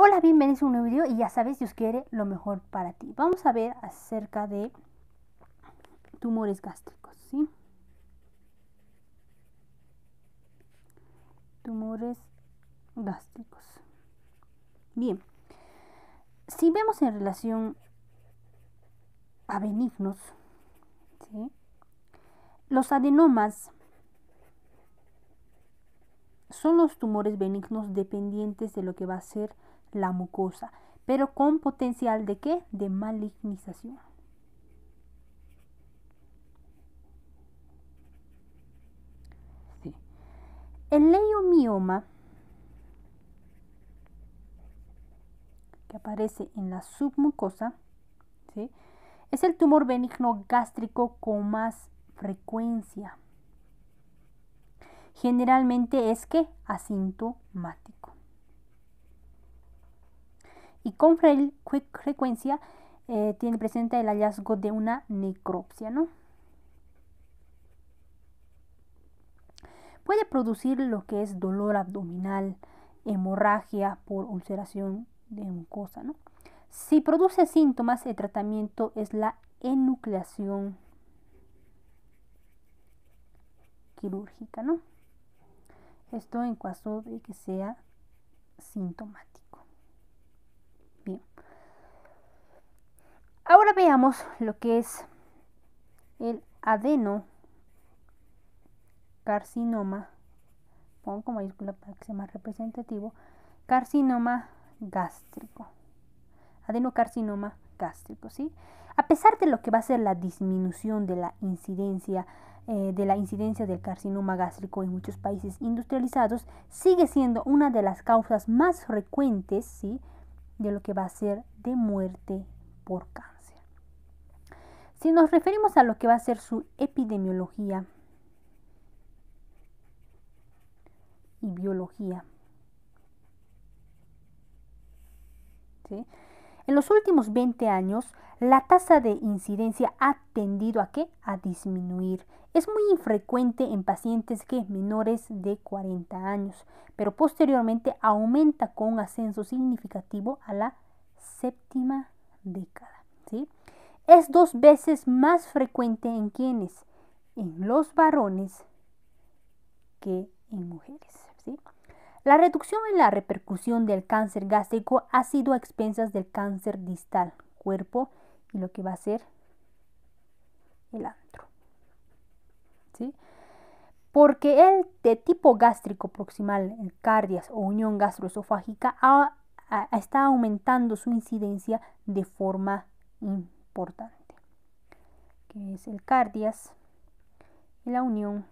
Hola, bienvenidos a un nuevo video y ya sabes, Dios quiere lo mejor para ti. Vamos a ver acerca de tumores gástricos, ¿sí? Tumores gástricos. Bien, si vemos en relación a benignos, ¿sí? Los adenomas son los tumores benignos dependientes de lo que va a ser la mucosa, pero con potencial ¿de qué? De malignización. Sí. El leiomioma, que aparece en la submucosa, ¿sí? Es el tumor benigno gástrico con más frecuencia. Generalmente es que asintomático. Y con frecuencia tiene presente el hallazgo de una necropsia, ¿no? Puede producir lo que es dolor abdominal, hemorragia por ulceración de mucosa, ¿no? Si produce síntomas, el tratamiento es la enucleación quirúrgica, ¿no? Esto en caso de que sea sintomático. Bien. Ahora veamos lo que es el adenocarcinoma. Pongo con mayúscula para que sea más representativo. Carcinoma gástrico. Adenocarcinoma gástrico, ¿sí? A pesar de lo que va a ser la disminución de la incidencia del carcinoma gástrico en muchos países industrializados, sigue siendo una de las causas más frecuentes, ¿sí?, de lo que va a ser de muerte por cáncer. Si nos referimos a lo que va a ser su epidemiología y biología, ¿sí?, en los últimos 20 años, la tasa de incidencia ha tendido ¿a qué? A disminuir. Es muy infrecuente en pacientes menores de 40 años, pero posteriormente aumenta con un ascenso significativo a la séptima década, ¿sí? Es 2 veces más frecuente en quienes, en los varones, que en mujeres, ¿sí? La reducción en la repercusión del cáncer gástrico ha sido a expensas del cáncer distal, cuerpo y lo que va a ser el antro, ¿sí? Porque el de tipo gástrico proximal, el cardias o unión gastroesofágica, está aumentando su incidencia de forma importante, que es el cardias y la unión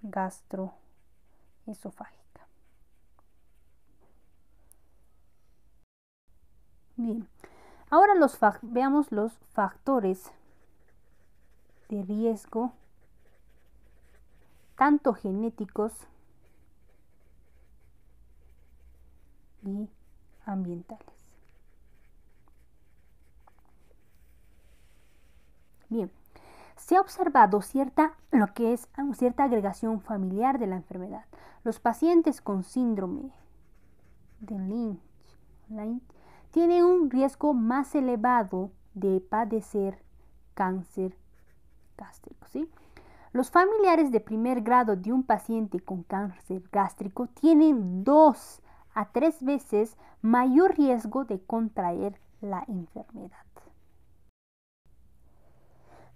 gastroesofágica. Bien, ahora veamos los factores de riesgo, tanto genéticos y ambientales. Bien, se ha observado cierta agregación familiar de la enfermedad. Los pacientes con síndrome de Lynch tienen un riesgo más elevado de padecer cáncer gástrico, ¿sí? Los familiares de primer grado de un paciente con cáncer gástrico tienen 2 a 3 veces mayor riesgo de contraer la enfermedad.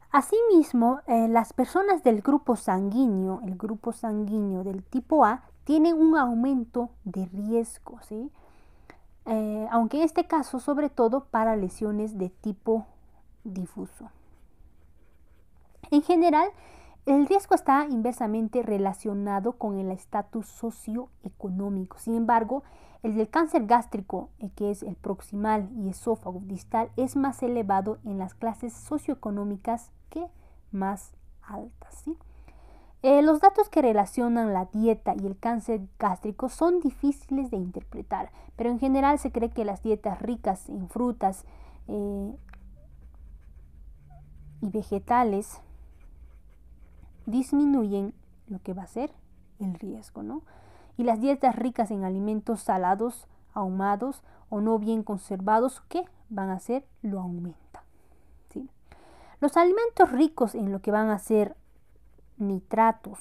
Asimismo, las personas del grupo sanguíneo, el grupo sanguíneo del tipo A, tienen un aumento de riesgo, ¿sí? Aunque en este caso, sobre todo para lesiones de tipo difuso. En general, el riesgo está inversamente relacionado con el estatus socioeconómico. Sin embargo, el del cáncer gástrico, que es el proximal y esófago distal, es más elevado en las clases socioeconómicas que más altas, ¿sí? Los datos que relacionan la dieta y el cáncer gástrico son difíciles de interpretar, pero en general se cree que las dietas ricas en frutas y vegetales disminuyen lo que va a ser el riesgo, ¿no? Y las dietas ricas en alimentos salados ahumados o no bien conservados, ¿qué van a hacer? Lo aumentan, ¿sí? Los alimentos ricos en lo que van a ser nitratos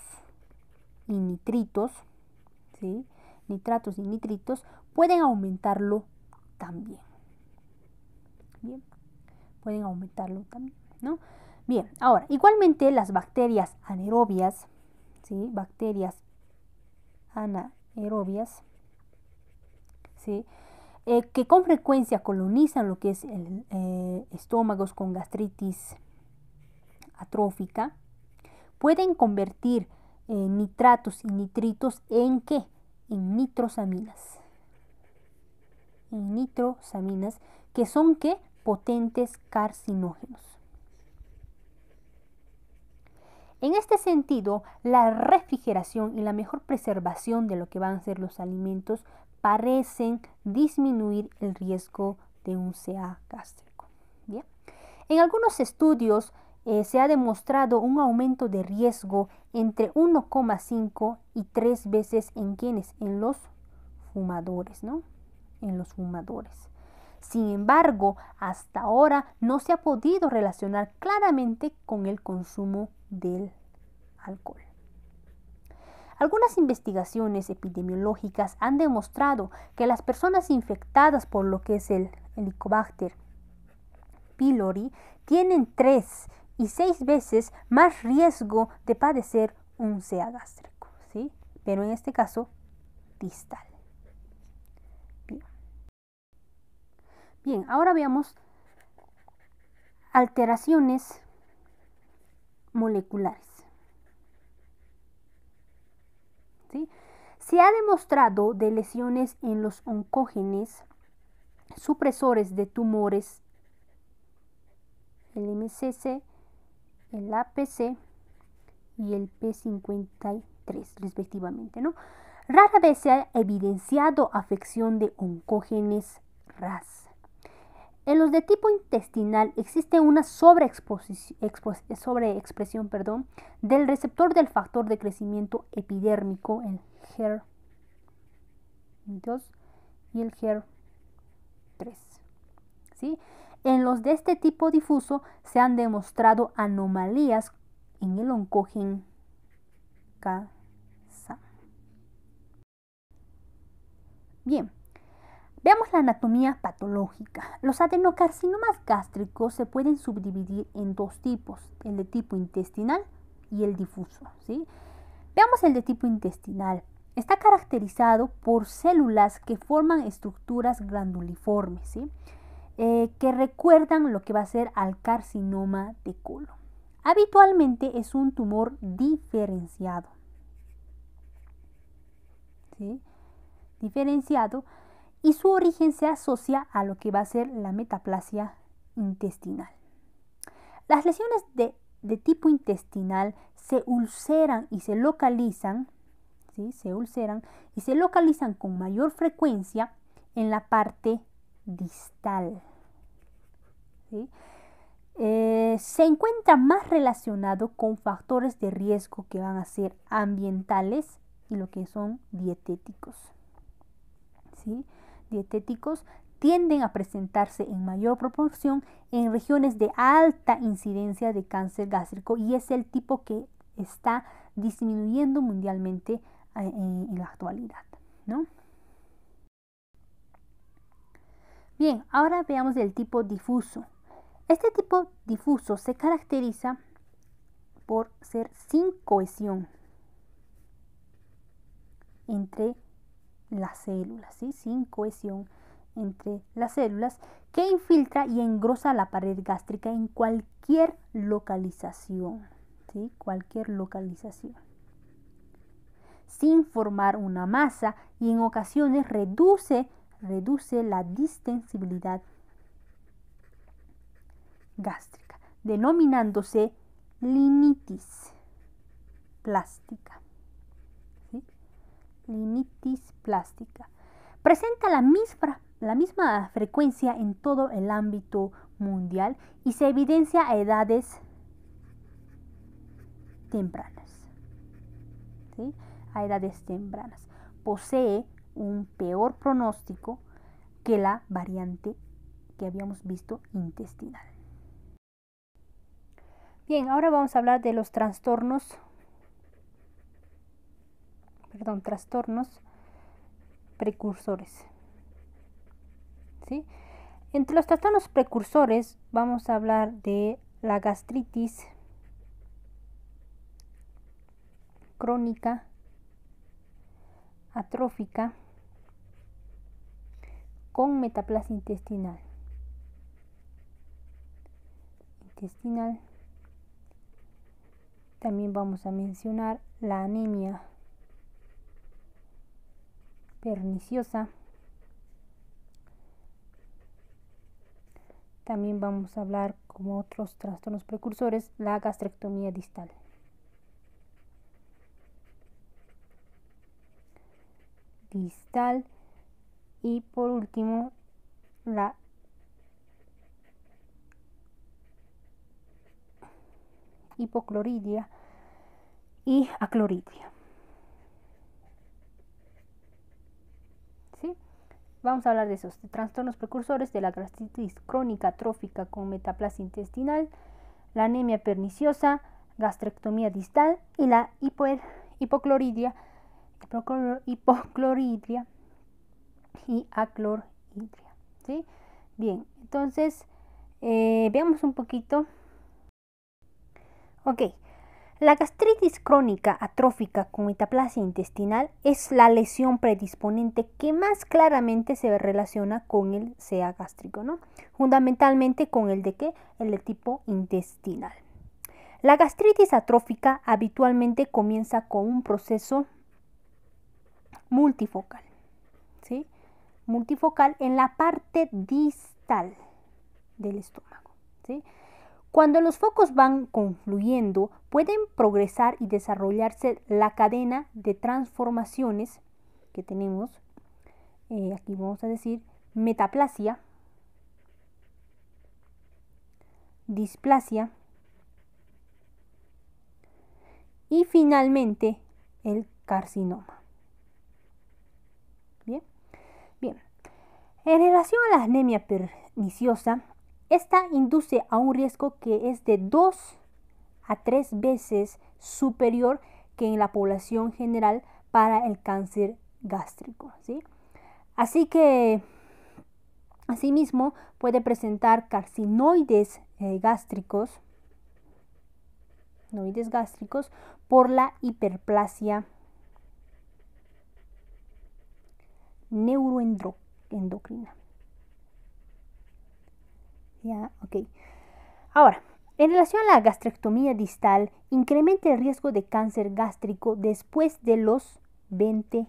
y nitritos, ¿sí? Nitratos y nitritos pueden aumentarlo también. Bien, pueden aumentarlo también, ¿no? Bien, ahora, igualmente las bacterias anaerobias, ¿sí? Bacterias anaerobias, ¿sí? Que con frecuencia colonizan lo que es el estómagos con gastritis atrófica, pueden convertir nitratos y nitritos ¿en qué? En nitrosaminas. En nitrosaminas, que son ¿qué? Potentes carcinógenos. En este sentido, la refrigeración y la mejor preservación de lo que van a ser los alimentos parecen disminuir el riesgo de un CA gástrico. ¿Bien? En algunos estudios se ha demostrado un aumento de riesgo entre 1,5 y 3 veces en quienes, en los fumadores, ¿no? En los fumadores. Sin embargo, hasta ahora no se ha podido relacionar claramente con el consumo del alcohol. Algunas investigaciones epidemiológicas han demostrado que las personas infectadas por lo que es el Helicobacter pylori tienen 3 y 6 veces más riesgo de padecer un CA gástrico, ¿sí? Pero en este caso, distal. Bien, ahora veamos alteraciones moleculares. ¿Sí? Se ha demostrado de lesiones en los oncógenes supresores de tumores, el MCC, el APC y el P53 respectivamente, ¿no? Rara vez se ha evidenciado afección de oncógenes RAS. En los de tipo intestinal existe una sobreexpresión del receptor del factor de crecimiento epidérmico, el HER2 y el HER3. ¿Sí? En los de este tipo difuso se han demostrado anomalías en el oncógeno K-SAM. Bien. Veamos la anatomía patológica. Los adenocarcinomas gástricos se pueden subdividir en dos tipos, el de tipo intestinal y el difuso, ¿sí? Veamos el de tipo intestinal. Está caracterizado por células que forman estructuras glanduliformes, ¿sí? Que recuerdan lo que va a ser al carcinoma de colon. Habitualmente es un tumor diferenciado, ¿sí? Diferenciado, y su origen se asocia a lo que va a ser la metaplasia intestinal. Las lesiones de tipo intestinal se ulceran y se localizan, ¿sí? Se ulceran y se localizan con mayor frecuencia en la parte distal, ¿sí? Se encuentra más relacionado con factores de riesgo que van a ser ambientales y lo que son dietéticos, ¿sí? Dietéticos tienden a presentarse en mayor proporción en regiones de alta incidencia de cáncer gástrico y es el tipo que está disminuyendo mundialmente en la actualidad, ¿no? Bien, ahora veamos el tipo difuso. Este tipo difuso se caracteriza por ser sin cohesión entre las células, ¿sí? Sin cohesión entre las células, que infiltra y engrosa la pared gástrica en cualquier localización, ¿sí? Cualquier localización, sin formar una masa y en ocasiones reduce la distensibilidad gástrica, denominándose linitis plástica. Linitis plástica. Presenta la misma frecuencia en todo el ámbito mundial y se evidencia a edades tempranas, ¿sí? A edades tempranas. Posee un peor pronóstico que la variante que habíamos visto intestinal. Bien, ahora vamos a hablar de los trastornos precursores. ¿Sí? Entre los trastornos precursores vamos a hablar de la gastritis crónica atrófica con metaplasia intestinal. También vamos a mencionar la anemia perniciosa. También vamos a hablar, como otros trastornos precursores, la gastrectomía distal. Y por último, la hipocloridia y acloridia. ¿Sí? Vamos a hablar de esos trastornos precursores de la gastritis crónica atrófica con metaplasia intestinal, la anemia perniciosa, gastrectomía distal y la hipocloridia y aclorhidria. ¿Sí? Bien, entonces veamos un poquito. Ok, la gastritis crónica atrófica con metaplasia intestinal es la lesión predisponente que más claramente se relaciona con el CA gástrico, ¿no? Fundamentalmente con el de ¿qué? El de tipo intestinal. La gastritis atrófica habitualmente comienza con un proceso multifocal, ¿sí? Multifocal en la parte distal del estómago, ¿sí? Cuando los focos van confluyendo, pueden progresar y desarrollarse la cadena de transformaciones que tenemos. Aquí vamos a decir metaplasia, displasia y finalmente el carcinoma. Bien. En relación a la anemia perniciosa, esta induce a un riesgo que es de 2 a 3 veces superior que en la población general para el cáncer gástrico, ¿sí? Así que, asimismo, puede presentar carcinoides gástricos por la hiperplasia neuroendocrina. Ya, ok. Ahora, en relación a la gastrectomía distal, incrementa el riesgo de cáncer gástrico después de los 20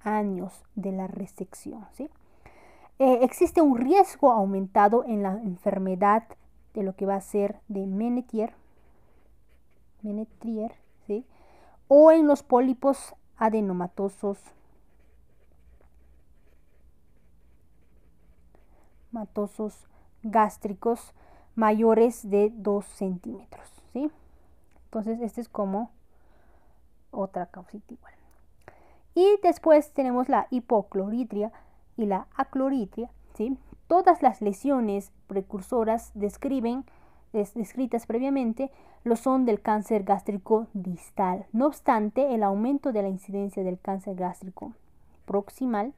años de la resección, ¿sí? Existe un riesgo aumentado en la enfermedad de lo que va a ser de Menetrier, ¿sí? O en los pólipos adenomatosos gástricos mayores de 2 centímetros, ¿sí? Entonces, este es como otra causita igual. Y después tenemos la hipoclorhidria y la aclorhidria, ¿sí? Todas las lesiones precursoras descritas previamente lo son del cáncer gástrico distal. No obstante, el aumento de la incidencia del cáncer gástrico proximal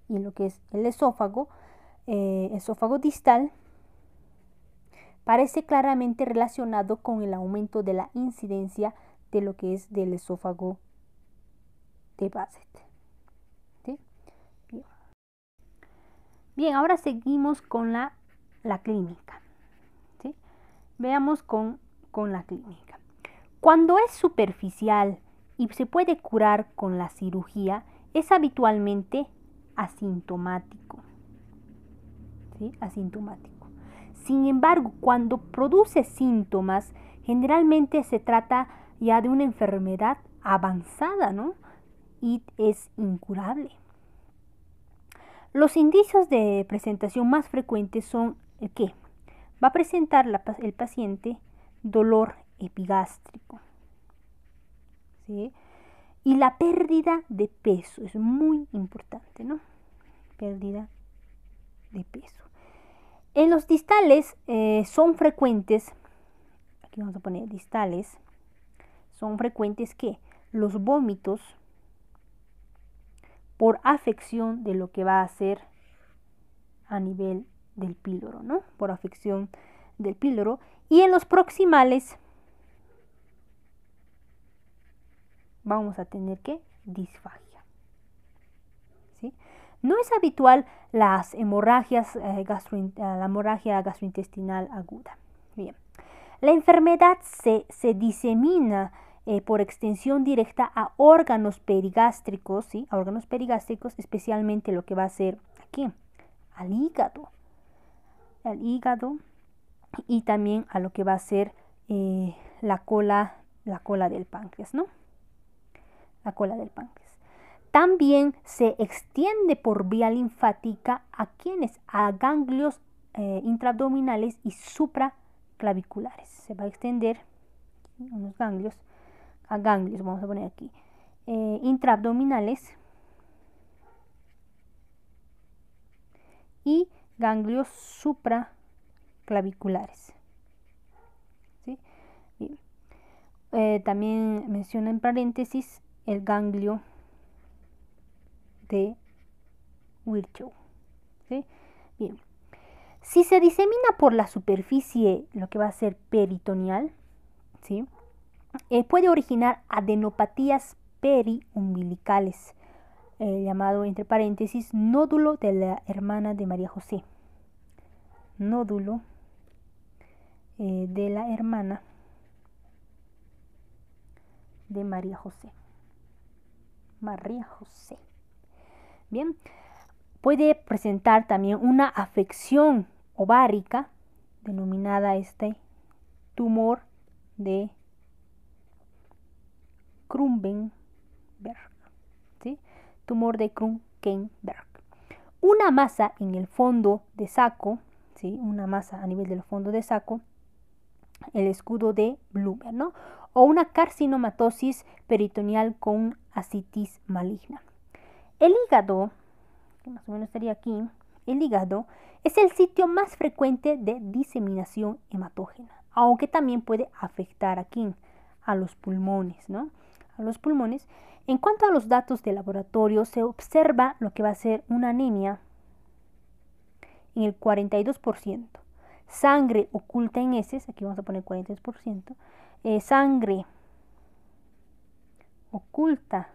y lo que es el esófago distal parece claramente relacionado con el aumento de la incidencia de lo que es del esófago de Basset. ¿Sí? Bien, ahora seguimos con la clínica. ¿Sí? Veamos con la clínica. Cuando es superficial y se puede curar con la cirugía, es habitualmente asintomático. ¿Sí? Asintomático. Sin embargo, cuando produce síntomas, generalmente se trata ya de una enfermedad avanzada, ¿no? Y es incurable. Los indicios de presentación más frecuentes son el que va a presentar el paciente dolor epigástrico, ¿sí? Y la pérdida de peso es muy importante, ¿no? pérdida de peso. En los distales son frecuentes, aquí vamos a poner distales, son frecuentes que los vómitos por afección de lo que va a ser a nivel del píloro, ¿no? Por afección del píloro. Y en los proximales vamos a tener que disfagia, ¿sí? No es habitual las hemorragias, la hemorragia gastrointestinal aguda. Bien. La enfermedad se disemina por extensión directa a órganos perigástricos, ¿sí? A órganos perigástricos, especialmente lo que va a ser aquí, al hígado y también a lo que va a ser la cola del páncreas, ¿no? La cola del páncreas. También se extiende por vía linfática a quienes, a ganglios intraabdominales y supraclaviculares. Se va a extender unos ganglios, a ganglios, vamos a poner aquí, intraabdominales y ganglios supraclaviculares. ¿Sí? Bien. También menciona en paréntesis el ganglio de Virchow. ¿Sí? Bien. Si se disemina por la superficie, lo que va a ser peritoneal, ¿sí? Puede originar adenopatías periumbilicales, llamado entre paréntesis nódulo de la hermana de María José. Nódulo de la hermana de María José. María José. Bien, puede presentar también una afección ovárica, denominada tumor de Krumbenberg, ¿sí? Tumor de Krumbenberg. Una masa en el fondo de saco, ¿sí? Una masa a nivel del fondo de saco, el escudo de Blumer, ¿no? O una carcinomatosis peritoneal con ascitis maligna. El hígado, que más o menos estaría aquí, el hígado es el sitio más frecuente de diseminación hematógena, aunque también puede afectar aquí a los pulmones, ¿no? A los pulmones. En cuanto a los datos de laboratorio, se observa lo que va a ser una anemia en el 42%. Sangre oculta en heces, aquí vamos a poner 42%. Sangre oculta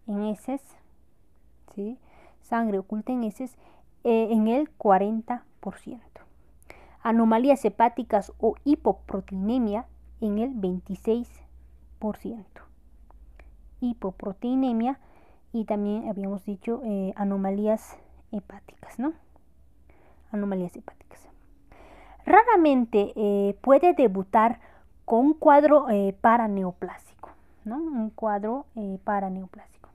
en heces, ¿sí? Sangre oculta en heces en el 40%. Anomalías hepáticas o hipoproteinemia en el 26%. Hipoproteinemia y también habíamos dicho anomalías hepáticas, ¿no? Anomalías hepáticas. Raramente puede debutar con un cuadro paraneoplásico, ¿no? Un cuadro paraneoplásico.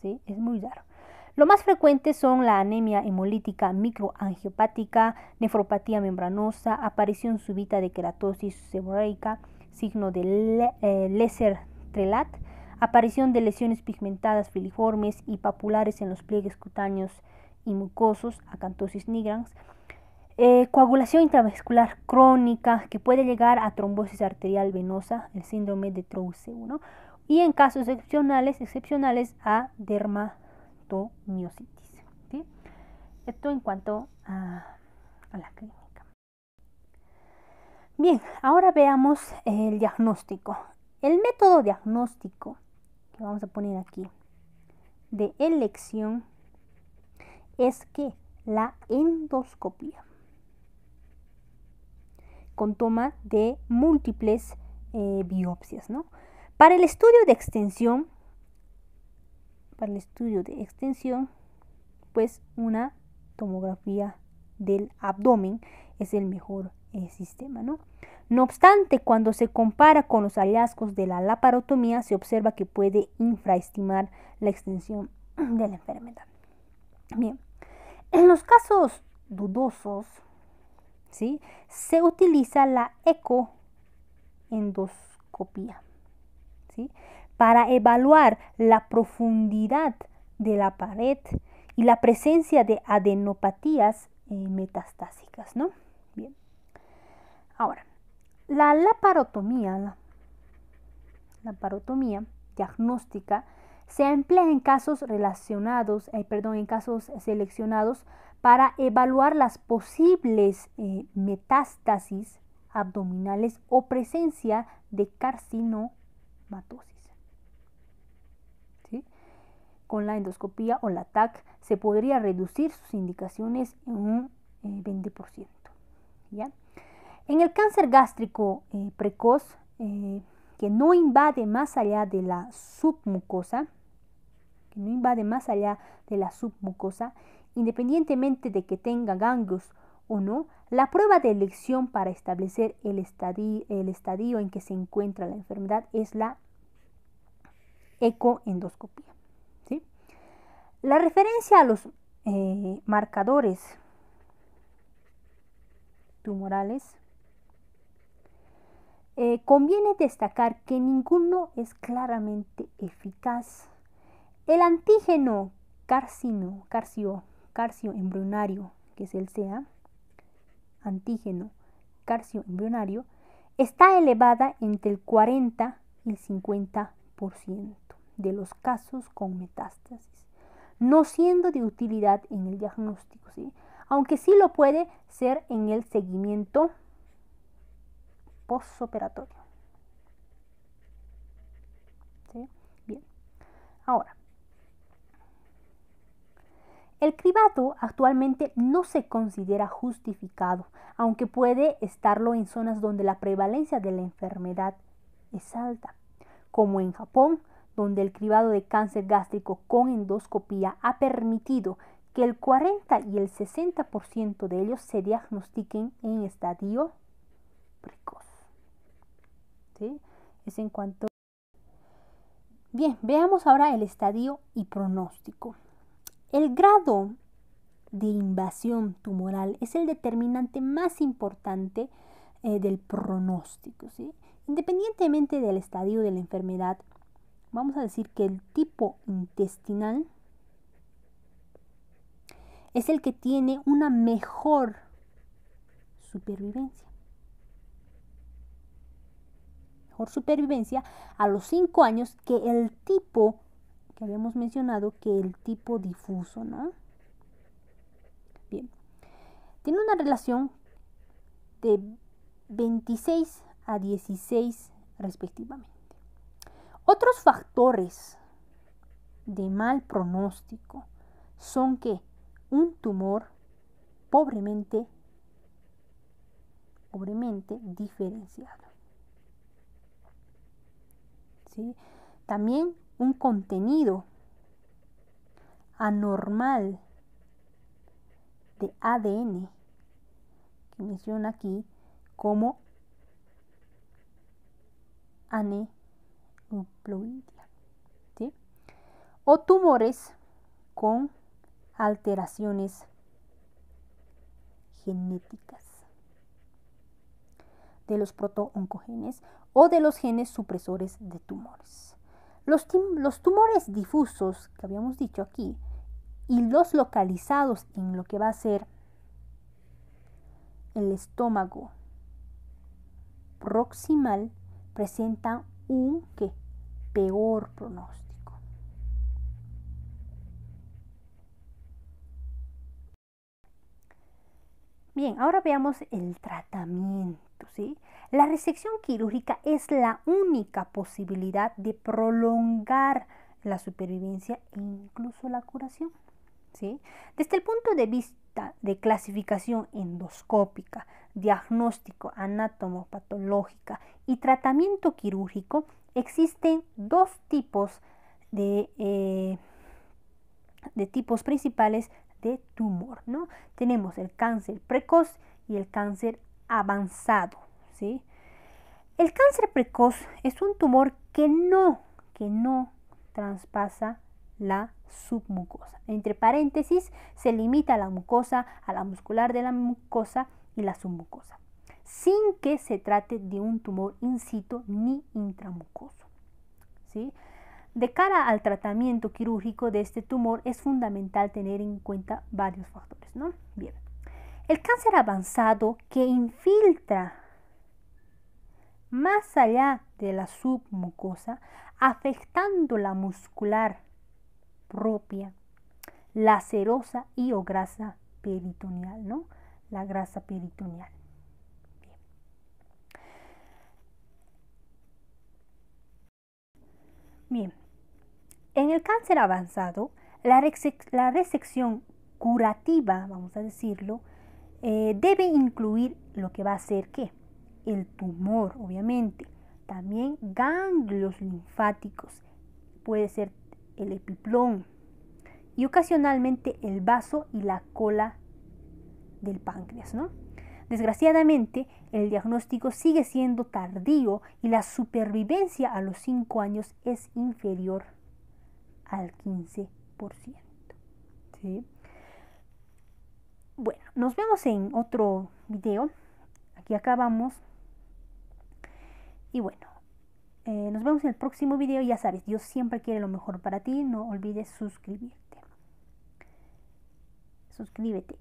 ¿Sí? Es muy raro. Lo más frecuente son la anemia hemolítica microangiopática, nefropatía membranosa, aparición súbita de queratosis seborreica, signo de Lesser-Trelat, aparición de lesiones pigmentadas filiformes y papulares en los pliegues cutáneos y mucosos, acantosis nigrans, coagulación intravascular crónica que puede llegar a trombosis arterial venosa, el síndrome de Trousseau, ¿no? Y en casos excepcionales a dermatomiositis, ¿sí? Esto en cuanto a la clínica. Bien, ahora veamos el diagnóstico. El método diagnóstico que vamos a poner aquí de elección es que la endoscopia con toma de múltiples biopsias, ¿no? Para el estudio de extensión, pues una tomografía del abdomen es el mejor sistema, ¿no? No obstante, cuando se compara con los hallazgos de la laparotomía, se observa que puede infraestimar la extensión de la enfermedad. Bien, en los casos dudosos, ¿sí?, se utiliza la ecoendoscopia, ¿sí?, para evaluar la profundidad de la pared y la presencia de adenopatías metastásicas, ¿no? Bien. Ahora, la laparotomía diagnóstica se emplea en casos en casos seleccionados para evaluar las posibles metástasis abdominales o presencia de carcinomatosis. ¿Sí? Con la endoscopía o la TAC se podría reducir sus indicaciones en un 20%. ¿Ya? En el cáncer gástrico precoz, que no invade más allá de la submucosa, independientemente de que tenga ganglios o no, la prueba de elección para establecer el estadio en que se encuentra la enfermedad es la ecoendoscopía. ¿Sí? La referencia a los marcadores tumorales, conviene destacar que ninguno es claramente eficaz. El antígeno carcioembrionario, que es el CA, antígeno carcioembrionario, está elevada entre el 40 y el 50% de los casos con metástasis, no siendo de utilidad en el diagnóstico, ¿sí? Aunque sí lo puede ser en el seguimiento postoperatorio. ¿Sí? Bien. Ahora, el cribado actualmente no se considera justificado, aunque puede estarlo en zonas donde la prevalencia de la enfermedad es alta, como en Japón, donde el cribado de cáncer gástrico con endoscopía ha permitido que el 40 y el 60% de ellos se diagnostiquen en estadio precoz. ¿Sí? Es en cuanto. Bien, veamos ahora el estadio y pronóstico. El grado de invasión tumoral es el determinante más importante del pronóstico, ¿sí? Independientemente del estadio de la enfermedad, vamos a decir que el tipo intestinal es el que tiene una mejor supervivencia. Mejor supervivencia a los 5 años que el tipo que habíamos mencionado, que el tipo difuso, ¿no? Bien. Tiene una relación de 26 a 16 respectivamente. Otros factores de mal pronóstico son que un tumor pobremente diferenciado. ¿Sí? También un contenido anormal de ADN que menciona aquí como aneuploidia, ¿sí? O tumores con alteraciones genéticas de los protooncogenes o de los genes supresores de tumores. Los tumores difusos que habíamos dicho aquí y los localizados en lo que va a ser el estómago proximal presentan un peor pronóstico. Bien, ahora veamos el tratamiento, ¿sí? La resección quirúrgica es la única posibilidad de prolongar la supervivencia e incluso la curación, ¿sí? Desde el punto de vista de clasificación endoscópica, diagnóstico anatomopatológica y tratamiento quirúrgico, existen dos tipos de tipos principales de tumor, ¿no? Tenemos el cáncer precoz y el cáncer avanzado, ¿sí? El cáncer precoz es un tumor que no traspasa la submucosa. Entre paréntesis, se limita a la mucosa, a la muscular de la mucosa y la submucosa, sin que se trate de un tumor in situ ni intramucoso, ¿sí? De cara al tratamiento quirúrgico de este tumor es fundamental tener en cuenta varios factores, ¿no? Bien. El cáncer avanzado que infiltra más allá de la submucosa, afectando la muscular propia, la serosa y o grasa peritoneal, ¿no? La grasa peritoneal. Bien. En el cáncer avanzado, la resección curativa, vamos a decirlo, debe incluir lo que va a ser ¿qué? El tumor, obviamente. También ganglios linfáticos. Puede ser el epiplón. Y ocasionalmente el vaso y la cola del páncreas, ¿no? Desgraciadamente, el diagnóstico sigue siendo tardío y la supervivencia a los 5 años es inferior al 15%. ¿Sí? Bueno, nos vemos en otro video. Aquí acabamos. Y bueno, nos vemos en el próximo video. Ya sabes, Dios siempre quiere lo mejor para ti. No olvides suscribirte. Suscríbete.